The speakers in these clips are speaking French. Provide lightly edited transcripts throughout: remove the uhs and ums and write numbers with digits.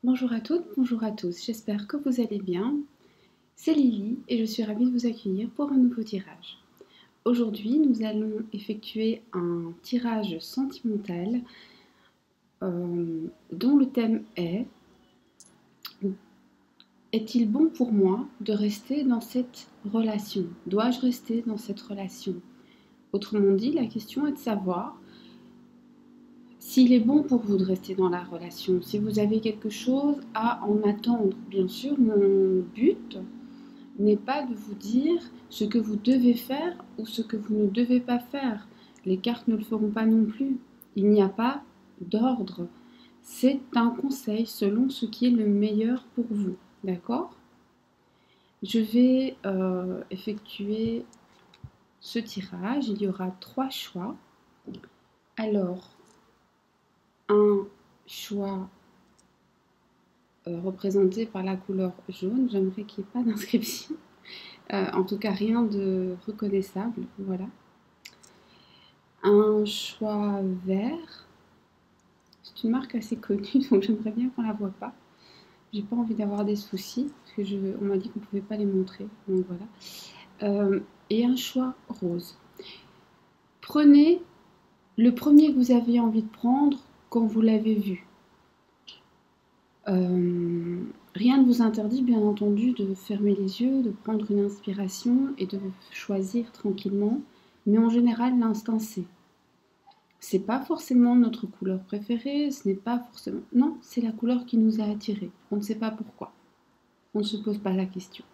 Bonjour à toutes, bonjour à tous, j'espère que vous allez bien. C'est Lily et je suis ravie de vous accueillir pour un nouveau tirage. Aujourd'hui, nous allons effectuer un tirage sentimental dont le thème est: est-il bon pour moi de rester dans cette relation? Dois-je rester dans cette relation? Autrement dit, la question est de savoir s'il est bon pour vous de rester dans la relation, si vous avez quelque chose à en attendre. Bien sûr, mon but n'est pas de vous dire ce que vous devez faire ou ce que vous ne devez pas faire. Les cartes ne le feront pas non plus. Il n'y a pas d'ordre. C'est un conseil selon ce qui est le meilleur pour vous. D'accord? Je vais effectuer ce tirage. Il y aura 3 choix. Alors, un choix représenté par la couleur jaune. J'aimerais qu'il n'y ait pas d'inscription. En tout cas, rien de reconnaissable. Voilà. Un choix vert. C'est une marque assez connue, donc j'aimerais bien qu'on la voit pas. J'ai pas envie d'avoir des soucis, parce que on m'a dit qu'on pouvait pas les montrer. Donc voilà. Et un choix rose. Prenez le premier que vous avez envie de prendre quand vous l'avez vu. Rien ne vous interdit, bien entendu, de fermer les yeux, de prendre une inspiration et de choisir tranquillement. Mais en général, l'instinct c'est. C'est pas forcément notre couleur préférée, ce n'est pas forcément... Non, c'est la couleur qui nous a attirés. On ne sait pas pourquoi. On ne se pose pas la question.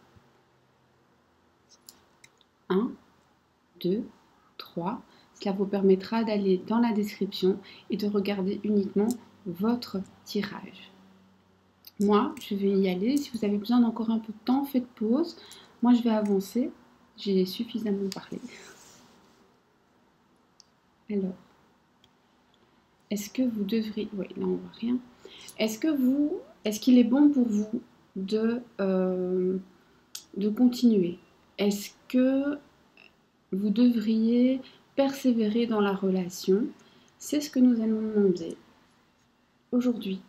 1, 2, 3. Cela vous permettra d'aller dans la description et de regarder uniquement votre tirage. Moi, je vais y aller. Si vous avez besoin d'encore un peu de temps, faites pause. Moi, je vais avancer. J'ai suffisamment parlé. Alors, est-ce que vous devriez... Oui, là, on voit rien. Est-ce qu'il est bon pour vous de continuer? Est-ce que vous devriez persévérer dans la relation? C'est ce que nous allons demander aujourd'hui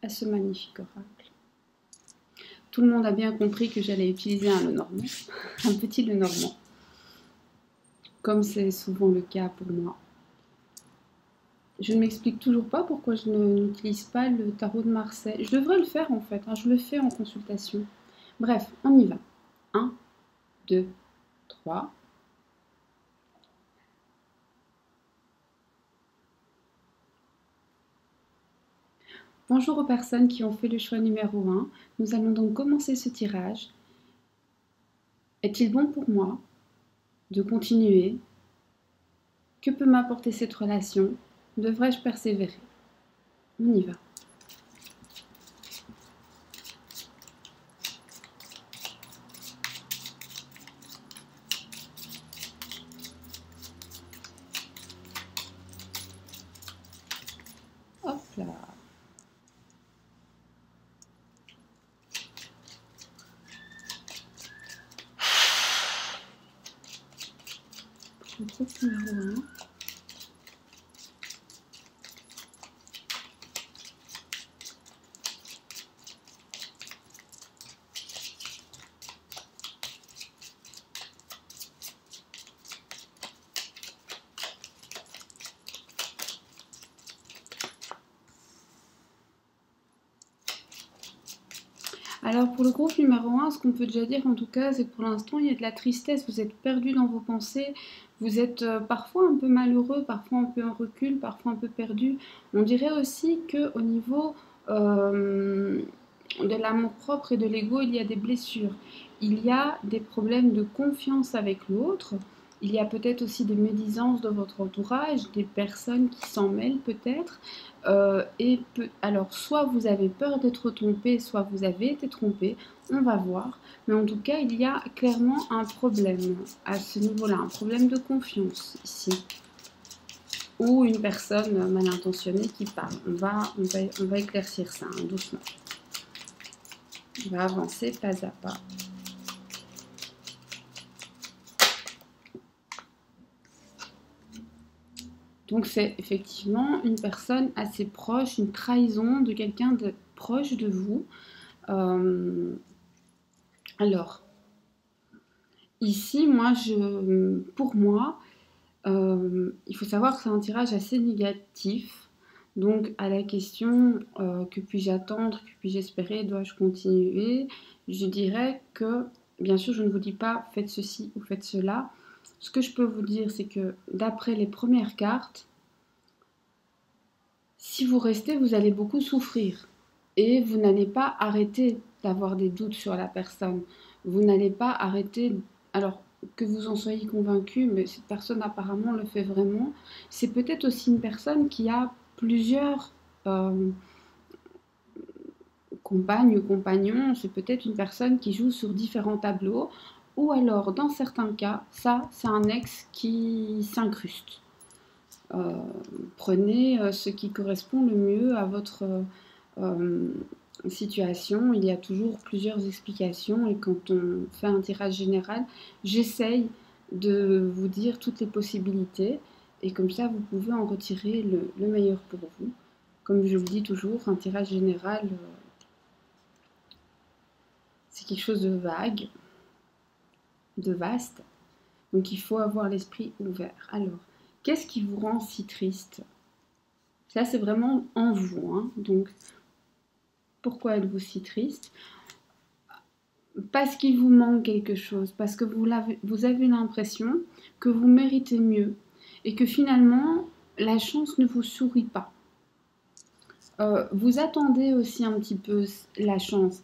à ce magnifique oracle. Tout le monde a bien compris que j'allais utiliser un Lenormand, un petit Lenormand, comme c'est souvent le cas pour moi. Je ne m'explique toujours pas pourquoi je n'utilise pas le tarot de Marseille. Je devrais le faire en fait, hein, je le fais en consultation. Bref, on y va. 1, 2, 3. Bonjour aux personnes qui ont fait le choix numéro 1. Nous allons donc commencer ce tirage. Est-il bon pour moi de continuer? Que peut m'apporter cette relation? Devrais-je persévérer? On y va. Hop là. Le groupe numéro 1. Alors pour le groupe numéro 1, ce qu'on peut déjà dire en tout cas, c'est que pour l'instant il y a de la tristesse, vous êtes perdu dans vos pensées, vous êtes parfois un peu malheureux, parfois un peu en recul, parfois un peu perdu. On dirait aussi qu'au niveau de l'amour-propre et de l'ego, il y a des blessures. Il y a des problèmes de confiance avec l'autre. Il y a peut-être aussi des médisances de votre entourage, des personnes qui s'en mêlent peut-être. Alors, soit vous avez peur d'être trompé, soit vous avez été trompé, on va voir. Mais en tout cas, il y a clairement un problème à ce niveau-là, un problème de confiance ici. Ou une personne mal intentionnée qui parle. On va éclaircir ça, hein, doucement. On va avancer pas à pas. Donc c'est effectivement une personne assez proche, une trahison de quelqu'un de proche de vous. Euh, alors, ici, pour moi, il faut savoir que c'est un tirage assez négatif. Donc, à la question que puis-je attendre, que puis-je espérer, dois-je continuer, je dirais que, bien sûr, je ne vous dis pas faites ceci ou faites cela. Ce que je peux vous dire, c'est que d'après les premières cartes, si vous restez, vous allez beaucoup souffrir. Et vous n'allez pas arrêter d'avoir des doutes sur la personne. Vous n'allez pas arrêter, alors que vous en soyez convaincu, mais cette personne apparemment le fait vraiment. C'est peut-être aussi une personne qui a plusieurs compagnes ou compagnons. C'est peut-être une personne qui joue sur différents tableaux. Ou alors, dans certains cas, ça, c'est un ex qui s'incruste. Euh, Prenez ce qui correspond le mieux à votre euh, situation. Il y a toujours plusieurs explications et quand on fait un tirage général, j'essaye de vous dire toutes les possibilités et comme ça vous pouvez en retirer le meilleur pour vous. Comme je vous dis toujours, un tirage général, c'est quelque chose de vague, de vaste, donc il faut avoir l'esprit ouvert. Alors, qu'est-ce qui vous rend si triste? Ça, c'est vraiment en vous, hein. Donc, pourquoi êtes-vous si triste? Parce qu'il vous manque quelque chose, parce que vous avez l'impression que vous méritez mieux et que finalement, la chance ne vous sourit pas. Vous attendez aussi un petit peu la chance.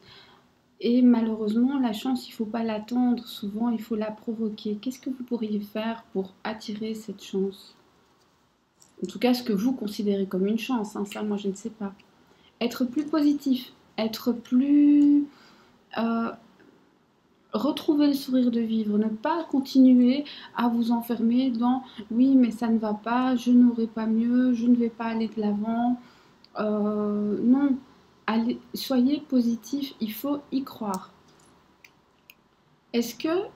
Et malheureusement, la chance, il ne faut pas l'attendre. Souvent, il faut la provoquer. Qu'est-ce que vous pourriez faire pour attirer cette chance? En tout cas, ce que vous considérez comme une chance, hein, ça, moi, je ne sais pas. Être plus positif, être plus... retrouver le sourire de vivre, ne pas continuer à vous enfermer dans oui mais ça ne va pas, je n'aurai pas mieux, je ne vais pas aller de l'avant. Non, soyez positif, il faut y croire. Est-ce que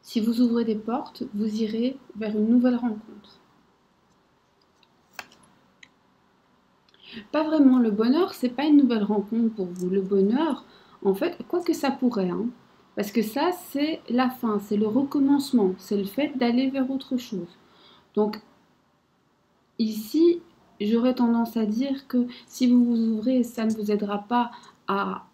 si vous ouvrez des portes, vous irez vers une nouvelle rencontre? Pas vraiment, le bonheur, c'est pas une nouvelle rencontre pour vous. Le bonheur, en fait, quoi que ça pourrait, hein, parce que ça, c'est la fin, c'est le recommencement, c'est le fait d'aller vers autre chose. Donc, ici, j'aurais tendance à dire que si vous vous ouvrez, ça ne vous aidera pas à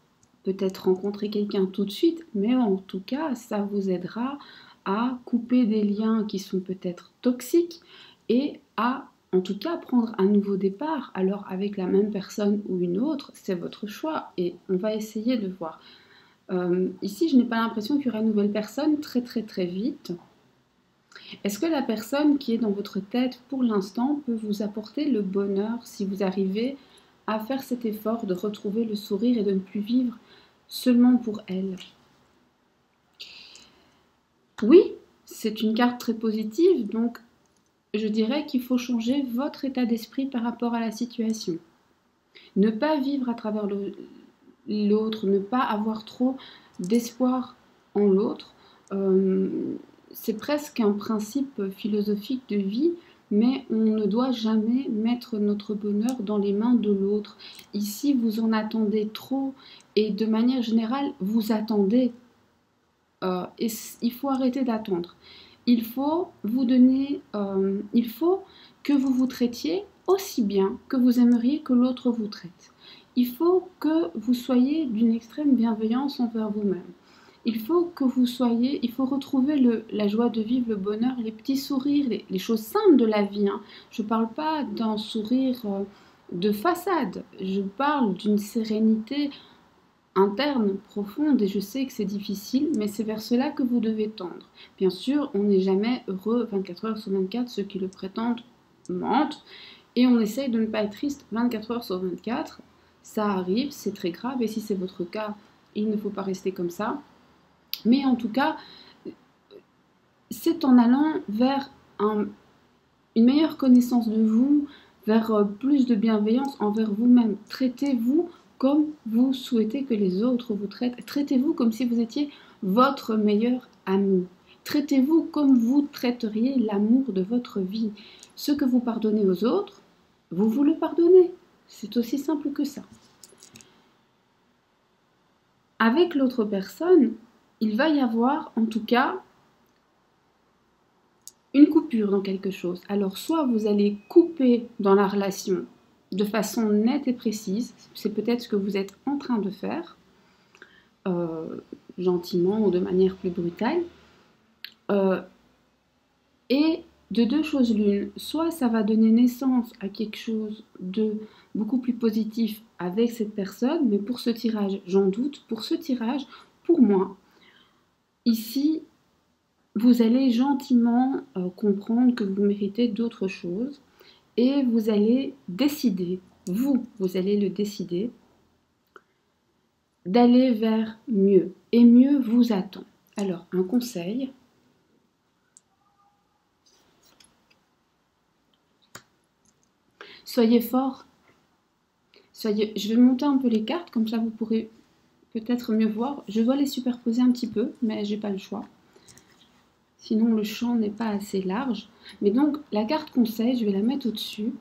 peut-être rencontrer quelqu'un tout de suite, mais en tout cas, ça vous aidera à couper des liens qui sont peut-être toxiques et à, en tout cas, prendre un nouveau départ. Alors, avec la même personne ou une autre, c'est votre choix et on va essayer de voir. Ici, je n'ai pas l'impression qu'il y aura une nouvelle personne très très très vite. Est-ce que la personne qui est dans votre tête pour l'instant peut vous apporter le bonheur si vous arrivez à faire cet effort de retrouver le sourire et de ne plus vivre seulement pour elle? Oui, c'est une carte très positive, donc je dirais qu'il faut changer votre état d'esprit par rapport à la situation. Ne pas vivre à travers l'autre, ne pas avoir trop d'espoir en l'autre. C'est presque un principe philosophique de vie, mais on ne doit jamais mettre notre bonheur dans les mains de l'autre. Ici, vous en attendez trop et de manière générale, vous attendez. Et il faut arrêter d'attendre. Il faut vous donner, il faut que vous vous traitiez aussi bien que vous aimeriez que l'autre vous traite. Il faut que vous soyez d'une extrême bienveillance envers vous-même. Il faut que vous soyez, il faut retrouver la joie de vivre, le bonheur, les petits sourires, les choses simples de la vie, hein. Je ne parle pas d'un sourire de façade, je parle d'une sérénité interne, profonde, et je sais que c'est difficile, mais c'est vers cela que vous devez tendre. Bien sûr, on n'est jamais heureux 24 heures sur 24, ceux qui le prétendent mentent, et on essaye de ne pas être triste 24 heures sur 24, ça arrive, c'est très grave, et si c'est votre cas, il ne faut pas rester comme ça. Mais en tout cas, c'est en allant vers une meilleure connaissance de vous, vers plus de bienveillance envers vous-même. Traitez-vous comme vous souhaitez que les autres vous traitent. Traitez-vous comme si vous étiez votre meilleur ami. Traitez-vous comme vous traiteriez l'amour de votre vie. Ce que vous pardonnez aux autres, vous vous le pardonnez. C'est aussi simple que ça. Avec l'autre personne, il va y avoir en tout cas une coupure dans quelque chose. Alors soit vous allez couper dans la relation de façon nette et précise, c'est peut-être ce que vous êtes en train de faire, gentiment ou de manière plus brutale, et de deux choses l'une, soit ça va donner naissance à quelque chose de beaucoup plus positif avec cette personne, mais pour ce tirage, j'en doute, pour ce tirage, pour moi, ici, vous allez gentiment comprendre que vous méritez d'autres choses et vous allez décider, vous allez le décider, d'aller vers mieux. Et mieux vous attend. Alors, un conseil. Soyez fort. Je vais monter un peu les cartes, comme ça vous pourrez peut-être mieux voir. Je dois les superposer un petit peu, mais j'ai pas le choix. Sinon, le champ n'est pas assez large. Mais donc, la carte conseil, je vais la mettre au-dessus.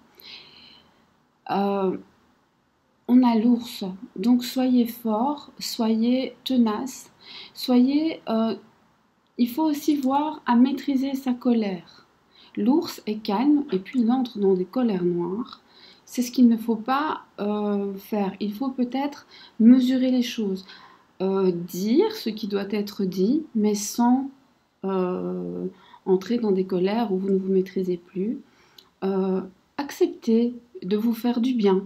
On a l'ours. Donc, soyez fort, soyez tenace, soyez... il faut aussi voir à maîtriser sa colère. L'ours est calme et puis il entre dans des colères noires. C'est ce qu'il ne faut pas faire. Il faut peut-être mesurer les choses. Dire ce qui doit être dit, mais sans entrer dans des colères où vous ne vous maîtrisez plus. Accepter de vous faire du bien.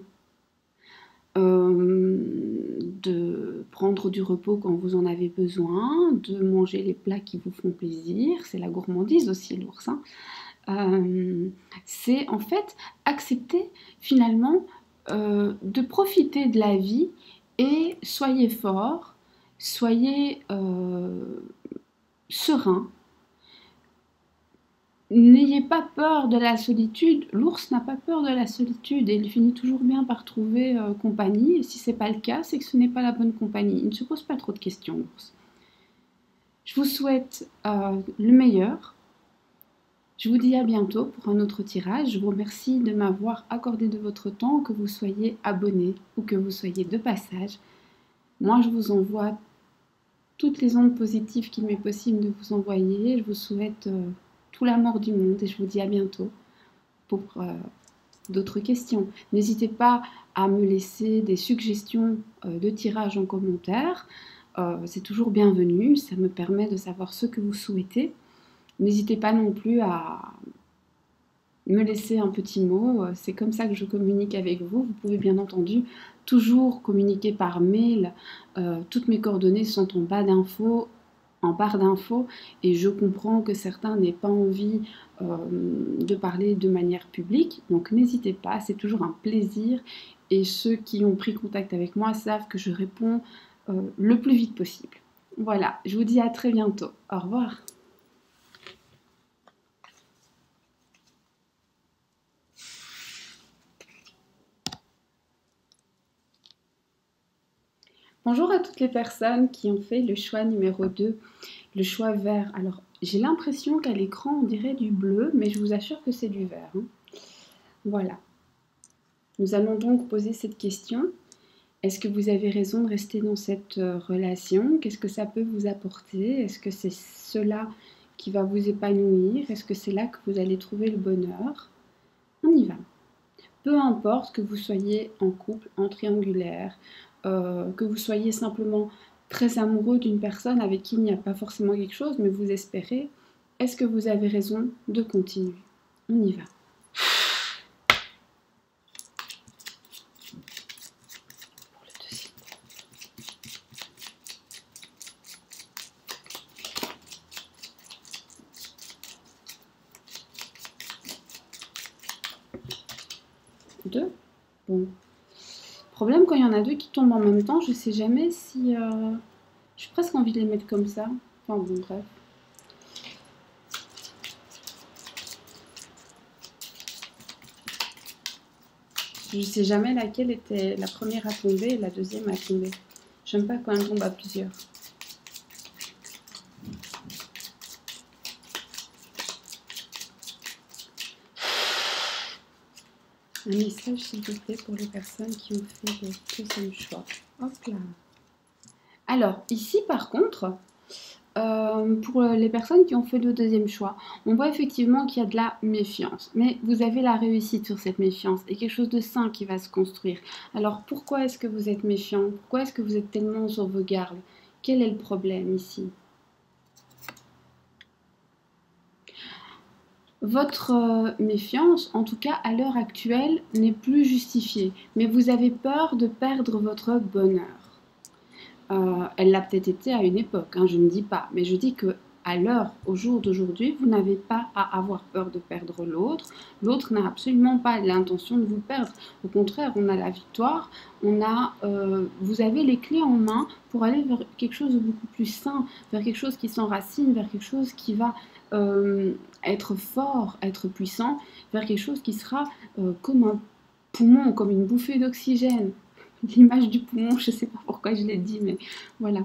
De prendre du repos quand vous en avez besoin, de manger les plats qui vous font plaisir, c'est la gourmandise aussi l'ours. Hein. C'est en fait accepter finalement de profiter de la vie et soyez fort, soyez serein. N'ayez pas peur de la solitude. L'ours n'a pas peur de la solitude et il finit toujours bien par trouver compagnie. Et si ce n'est pas le cas, c'est que ce n'est pas la bonne compagnie. Il ne se pose pas trop de questions, l'ours. Je vous souhaite le meilleur. Je vous dis à bientôt pour un autre tirage. Je vous remercie de m'avoir accordé de votre temps, que vous soyez abonné ou que vous soyez de passage. Moi, je vous envoie toutes les ondes positives qu'il m'est possible de vous envoyer. Je vous souhaite... tout l'amour du monde et je vous dis à bientôt pour d'autres questions. N'hésitez pas à me laisser des suggestions de tirage en commentaire. C'est toujours bienvenu, ça me permet de savoir ce que vous souhaitez. N'hésitez pas non plus à me laisser un petit mot, c'est comme ça que je communique avec vous. Vous pouvez bien entendu toujours communiquer par mail. Toutes mes coordonnées sont en barre d'infos et je comprends que certains n'aient pas envie de parler de manière publique, donc n'hésitez pas, c'est toujours un plaisir et ceux qui ont pris contact avec moi savent que je réponds le plus vite possible. Voilà, je vous dis à très bientôt. Au revoir. Bonjour à toutes les personnes qui ont fait le choix numéro 2, le choix vert. Alors, j'ai l'impression qu'à l'écran, on dirait du bleu, mais je vous assure que c'est du vert. Hein. Voilà. Nous allons donc poser cette question. Est-ce que vous avez raison de rester dans cette relation? Qu'est-ce que ça peut vous apporter? Est-ce que c'est cela qui va vous épanouir? Est-ce que c'est là que vous allez trouver le bonheur? On y va. Peu importe que vous soyez en couple, en triangulaire, que vous soyez simplement très amoureux d'une personne avec qui il n'y a pas forcément quelque chose, mais vous espérez, est-ce que vous avez raison de continuer? On y va. Pour le deuxième. Deux. Bon. Problème, quand il y en a deux qui tombent en même temps, je sais jamais si... J'ai presque envie de les mettre comme ça. Enfin bon, bref. Je sais jamais laquelle était la première à tomber et la deuxième à tomber. J'aime pas quand elle tombe à plusieurs. Un message, s'il vous plaît, pour les personnes qui ont fait le deuxième choix. Hop là. Alors, ici, par contre, pour les personnes qui ont fait le deuxième choix, on voit effectivement qu'il y a de la méfiance. Mais vous avez la réussite sur cette méfiance et quelque chose de sain qui va se construire. Alors, pourquoi est-ce que vous êtes méfiant? Pourquoi est-ce que vous êtes tellement sur vos gardes? Quel est le problème ici? Votre méfiance, en tout cas à l'heure actuelle, n'est plus justifiée. Mais vous avez peur de perdre votre bonheur. Elle l'a peut-être été à une époque, hein, je ne dis pas, mais je dis que à l'heure, au jour d'aujourd'hui, vous n'avez pas à avoir peur de perdre l'autre. L'autre n'a absolument pas l'intention de vous perdre. Au contraire, on a la victoire, vous avez les clés en main pour aller vers quelque chose de beaucoup plus sain, vers quelque chose qui s'enracine, vers quelque chose qui va être fort, être puissant, vers quelque chose qui sera comme un poumon, comme une bouffée d'oxygène. L'image du poumon, je ne sais pas pourquoi je l'ai dit, mais voilà.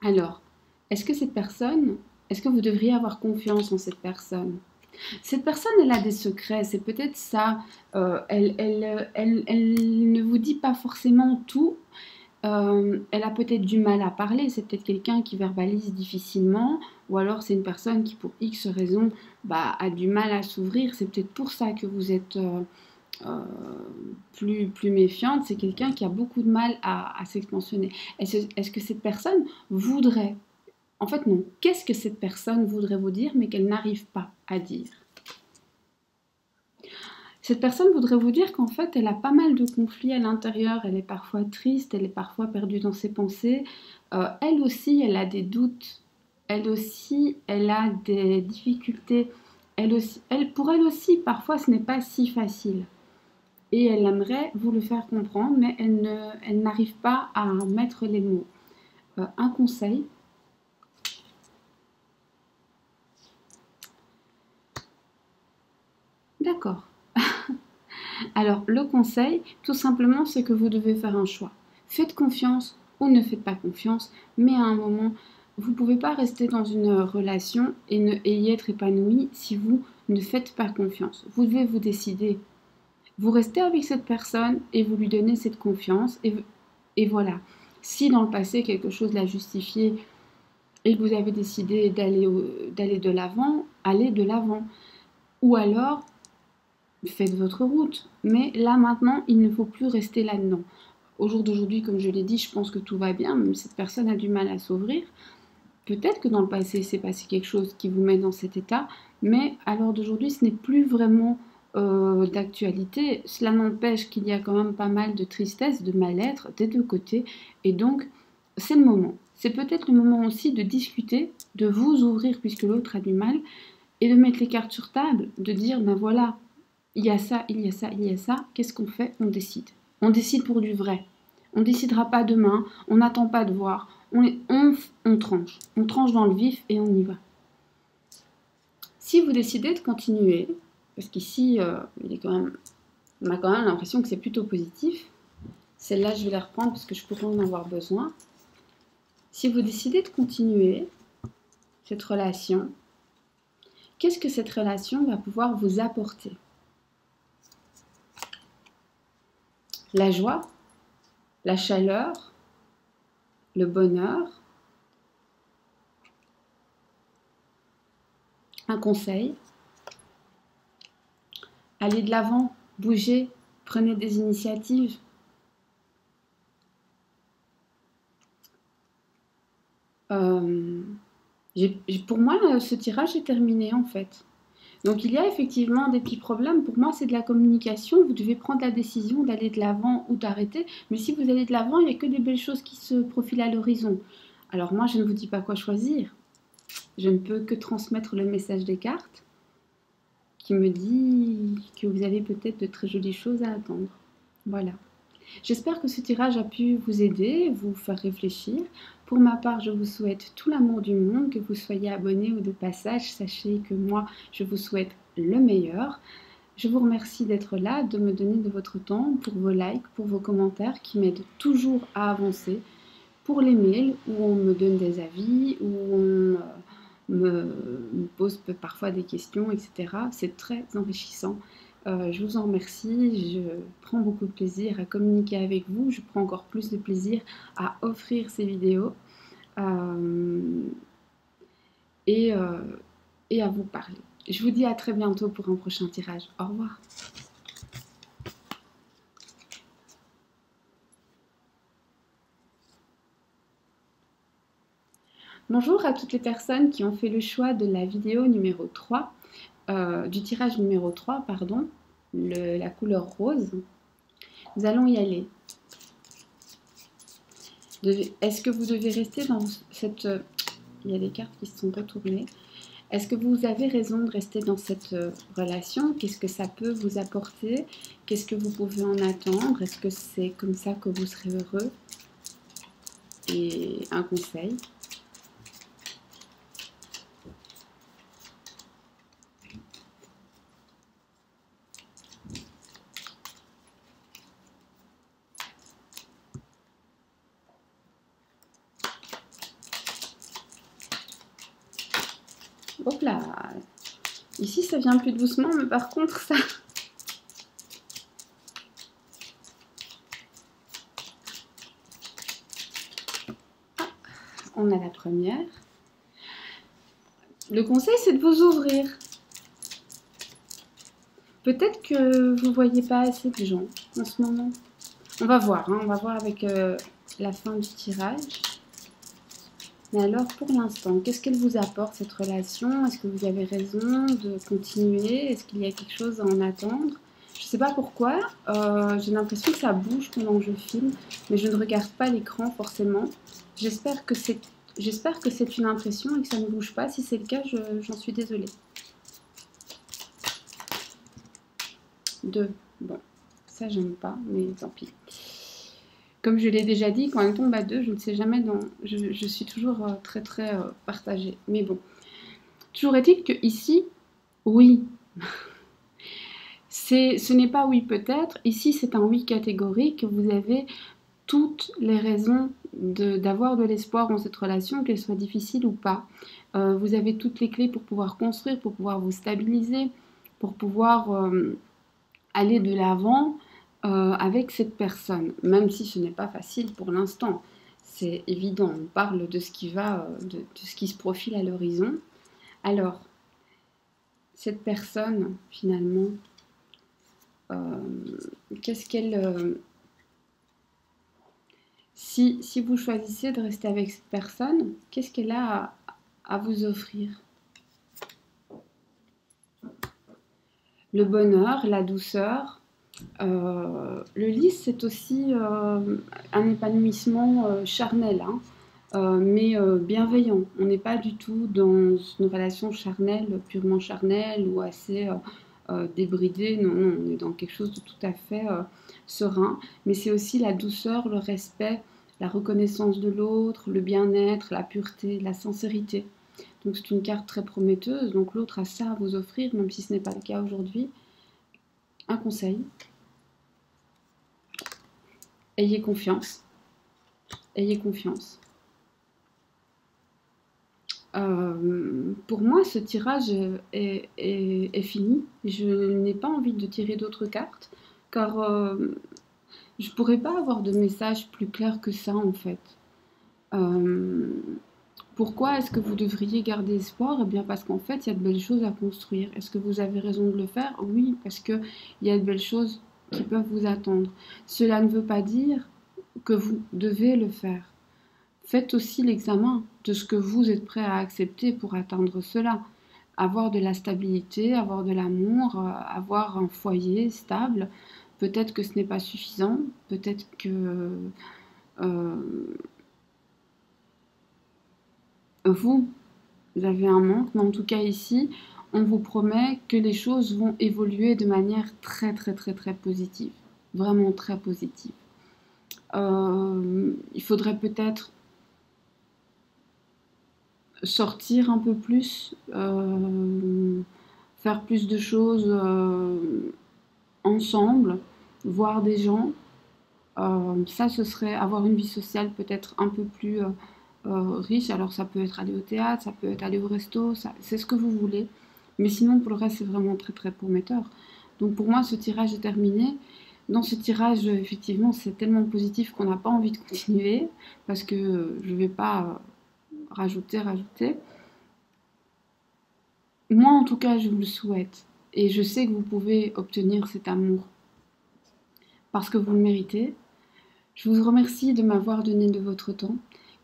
Alors, est-ce que vous devriez avoir confiance en cette personne? Cette personne, elle a des secrets, c'est peut-être ça. Elle ne vous dit pas forcément tout. Elle a peut-être du mal à parler, c'est peut-être quelqu'un qui verbalise difficilement, ou alors c'est une personne qui, pour X raison, a du mal à s'ouvrir. C'est peut-être pour ça que vous êtes plus méfiante. C'est quelqu'un qui a beaucoup de mal à s'expansionner. Est-ce que cette personne voudrait... En fait, non. Qu'est-ce que cette personne voudrait vous dire, mais qu'elle n'arrive pas à dire? Cette personne voudrait vous dire qu'en fait, elle a pas mal de conflits à l'intérieur. Elle est parfois triste, elle est parfois perdue dans ses pensées. Elle aussi, elle a des doutes. Elle aussi, elle a des difficultés. Pour elle aussi, parfois, ce n'est pas si facile. Et elle aimerait vous le faire comprendre, mais elle n'arrive pas à mettre les mots. Un conseil. D'accord. Alors, le conseil, tout simplement, c'est que vous devez faire un choix. Faites confiance ou ne faites pas confiance, mais à un moment, vous ne pouvez pas rester dans une relation et y être épanoui si vous ne faites pas confiance. Vous devez vous décider. Vous restez avec cette personne et vous lui donnez cette confiance et voilà. Si dans le passé, quelque chose l'a justifié et que vous avez décidé d'aller de l'avant, allez de l'avant. Ou alors, faites votre route. Mais là, maintenant, il ne faut plus rester là-dedans. Au jour d'aujourd'hui, comme je l'ai dit, je pense que tout va bien, même si cette personne a du mal à s'ouvrir. Peut-être que dans le passé, c'est passé quelque chose qui vous met dans cet état, mais à l'heure d'aujourd'hui, ce n'est plus vraiment d'actualité. Cela n'empêche qu'il y a quand même pas mal de tristesse, de mal-être des deux côtés, et donc c'est le moment. C'est peut-être le moment aussi de discuter, de vous ouvrir puisque l'autre a du mal, et de mettre les cartes sur table, de dire, ben voilà, il y a ça, il y a ça, il y a ça, qu'est-ce qu'on fait? On décide. On décide pour du vrai. On ne décidera pas demain, on n'attend pas de voir, on tranche. On tranche dans le vif et on y va. Si vous décidez de continuer, parce qu'ici, on a quand même l'impression que c'est plutôt positif, celle-là, je vais la reprendre parce que je pourrais en avoir besoin. Si vous décidez de continuer cette relation, qu'est-ce que cette relation va pouvoir vous apporter? La joie, la chaleur, le bonheur, un conseil, allez de l'avant, bougez, prenez des initiatives. Pour moi, ce tirage est terminé en fait. Donc il y a effectivement des petits problèmes. Pour moi, c'est de la communication. Vous devez prendre la décision d'aller de l'avant ou d'arrêter. Mais si vous allez de l'avant, il n'y a que des belles choses qui se profilent à l'horizon. Alors moi, je ne vous dis pas quoi choisir. Je ne peux que transmettre le message des cartes qui me dit que vous avez peut-être de très jolies choses à attendre. Voilà. J'espère que ce tirage a pu vous aider, vous faire réfléchir. Pour ma part, je vous souhaite tout l'amour du monde, que vous soyez abonné ou de passage. Sachez que moi, je vous souhaite le meilleur. Je vous remercie d'être là, de me donner de votre temps, pour vos likes, pour vos commentaires qui m'aident toujours à avancer. Pour les mails où on me donne des avis, où on me, me pose parfois des questions, etc. C'est très enrichissant. Je vous en remercie, je prends beaucoup de plaisir à communiquer avec vous, je prends encore plus de plaisir à offrir ces vidéos et, et à vous parler. Je vous dis à très bientôt pour un prochain tirage. Au revoir. Bonjour à toutes les personnes qui ont fait le choix de la vidéo numéro 3, du tirage numéro 3, pardon, la couleur rose. Nous allons y aller. Est-ce que vous devez rester dans cette... il y a des cartes qui se sont retournées. Est-ce que vous avez raison de rester dans cette relation? Qu'est-ce que ça peut vous apporter? Qu'est-ce que vous pouvez en attendre? Est-ce que c'est comme ça que vous serez heureux? Et un conseil. Hop là! Ici, ça vient plus doucement, mais par contre, ça... Ah, on a la première. Le conseil, c'est de vous ouvrir. Peut-être que vous ne voyez pas assez de gens en ce moment. On va voir, hein, on va voir avec la fin du tirage. Mais alors, pour l'instant, qu'est-ce qu'elle vous apporte, cette relation? Est-ce que vous avez raison de continuer? Est-ce qu'il y a quelque chose à en attendre? Je ne sais pas pourquoi. J'ai l'impression que ça bouge pendant que je filme, mais je ne regarde pas l'écran forcément. J'espère que c'est une impression et que ça ne bouge pas. Si c'est le cas, j'en suis désolée. 2. Bon, ça, j'aime pas, mais tant pis. Comme je l'ai déjà dit, quand elle tombe à 2, je ne sais jamais je suis toujours très partagée. Mais bon. Toujours est-il que ici, oui. Ce n'est pas oui peut-être. Ici, c'est un oui catégorique. Vous avez toutes les raisons d'avoir de l'espoir dans cette relation, qu'elle soit difficile ou pas. Vous avez toutes les clés pour pouvoir construire, pour pouvoir vous stabiliser, pour pouvoir aller de l'avant. Avec cette personne, même si ce n'est pas facile pour l'instant. C'est évident, on parle de ce qui va, de ce qui se profile à l'horizon. Alors, cette personne, finalement, qu'est-ce qu'elle... si vous choisissez de rester avec cette personne, qu'est-ce qu'elle a à vous offrir? Le bonheur, la douceur. Le lys, c'est aussi un épanouissement charnel, hein, mais bienveillant. On n'est pas du tout dans une relation charnelle, purement charnelle ou assez débridée. Non, non, on est dans quelque chose de tout à fait serein. Mais c'est aussi la douceur, le respect, la reconnaissance de l'autre, le bien-être, la pureté, la sincérité. Donc c'est une carte très prometteuse. Donc l'autre a ça à vous offrir, même si ce n'est pas le cas aujourd'hui. Un conseil. Ayez confiance. Ayez confiance. Pour moi, ce tirage est fini. Je n'ai pas envie de tirer d'autres cartes, car je ne pourrais pas avoir de message plus clair que ça, en fait. Pourquoi est-ce que vous devriez garder espoir? Eh bien, parce qu'en fait, il y a de belles choses à construire. Est-ce que vous avez raison de le faire? Oui, parce qu'il y a de belles choses qui peuvent vous attendre. Cela ne veut pas dire que vous devez le faire. Faites aussi l'examen de ce que vous êtes prêt à accepter pour atteindre cela. Avoir de la stabilité, avoir de l'amour, avoir un foyer stable. Peut-être que ce n'est pas suffisant, peut-être que vous avez un manque, mais en tout cas ici, on vous promet que les choses vont évoluer de manière très positive. Vraiment très positive. Il faudrait peut-être sortir un peu plus, faire plus de choses ensemble, voir des gens. Ça, ce serait avoir une vie sociale peut-être un peu plus riche. Alors ça peut être aller au théâtre, ça peut être aller au resto, c'est ce que vous voulez. Mais sinon, pour le reste, c'est vraiment très très prometteur. Donc pour moi, ce tirage est terminé. Dans ce tirage, effectivement, c'est tellement positif qu'on n'a pas envie de continuer parce que je ne vais pas rajouter. Moi, en tout cas, je vous le souhaite. Et je sais que vous pouvez obtenir cet amour parce que vous le méritez. Je vous remercie de m'avoir donné de votre temps.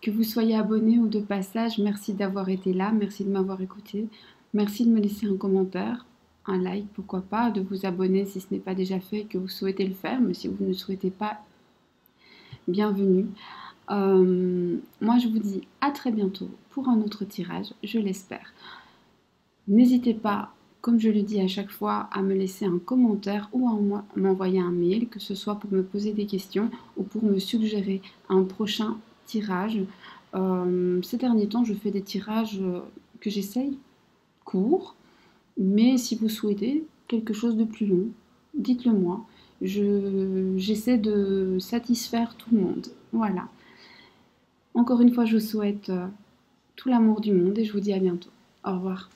Que vous soyez abonné ou de passage, merci d'avoir été là, merci de m'avoir écouté. Merci de me laisser un commentaire, un like, pourquoi pas, de vous abonner si ce n'est pas déjà fait et que vous souhaitez le faire. Mais si vous ne le souhaitez pas, bienvenue. Moi, je vous dis à très bientôt pour un autre tirage, je l'espère. N'hésitez pas, comme je le dis à chaque fois, à me laisser un commentaire ou à m'envoyer un mail, que ce soit pour me poser des questions ou pour me suggérer un prochain tirage. Ces derniers temps, je fais des tirages que j'essaye courts, mais si vous souhaitez quelque chose de plus long, dites-le moi. J'essaie de satisfaire tout le monde. Voilà. Encore une fois, je vous souhaite tout l'amour du monde et je vous dis à bientôt. Au revoir.